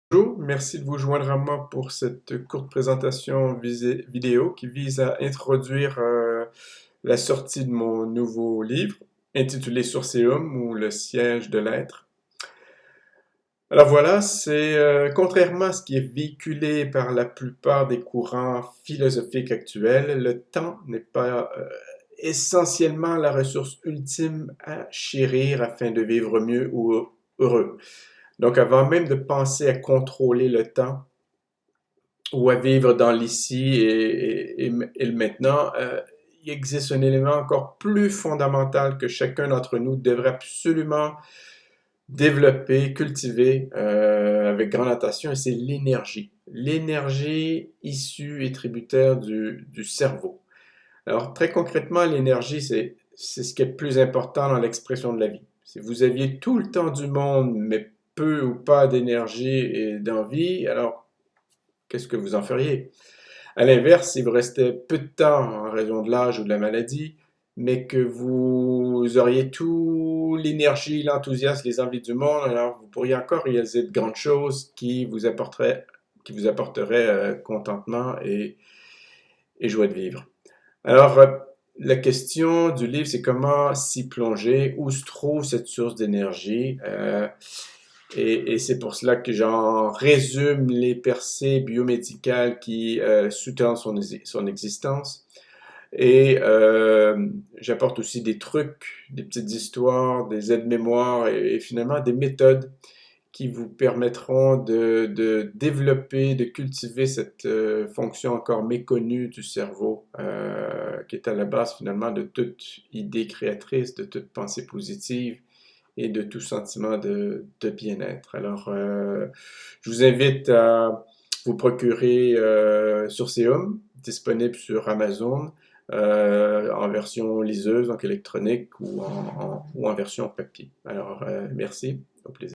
Bonjour, merci de vous joindre à moi pour cette courte présentation vidéo qui vise à introduire la sortie de mon nouveau livre intitulé Sourceum ou le siège de l'être. Alors voilà, c'est contrairement à ce qui est véhiculé par la plupart des courants philosophiques actuels, le temps n'est pas essentiellement la ressource ultime à chérir afin de vivre mieux ou heureux. Donc avant même de penser à contrôler le temps, ou à vivre dans l'ici et le maintenant, il existe un élément encore plus fondamental que chacun d'entre nous devrait absolument développer, cultiver avec grande attention, et c'est l'énergie. L'énergie issue et tributaire du cerveau. Alors très concrètement, l'énergie, c'est ce qui est le plus important dans l'expression de la vie. Si vous aviez tout le temps du monde, mais peu ou pas d'énergie et d'envie, alors qu'est-ce que vous en feriez? À l'inverse, si vous restez peu de temps en raison de l'âge ou de la maladie, mais que vous auriez tout l'énergie, l'enthousiasme, les envies du monde, alors vous pourriez encore réaliser de grandes choses qui vous apporteraient contentement et joie de vivre. Alors, la question du livre, c'est comment s'y plonger, où se trouve cette source d'énergie. Et c'est pour cela que j'en résume les percées biomédicales qui sous-tendent son existence. Et j'apporte aussi des trucs, des petites histoires, des aides-mémoires et finalement des méthodes qui vous permettront de développer, de cultiver cette fonction encore méconnue du cerveau, qui est à la base finalement de toute idée créatrice, de toute pensée positive et de tout sentiment de bien-être. Alors, je vous invite à vous procurer Sourceum, disponible sur Amazon, en version liseuse, donc électronique ou en version papier. Alors, merci, au plaisir.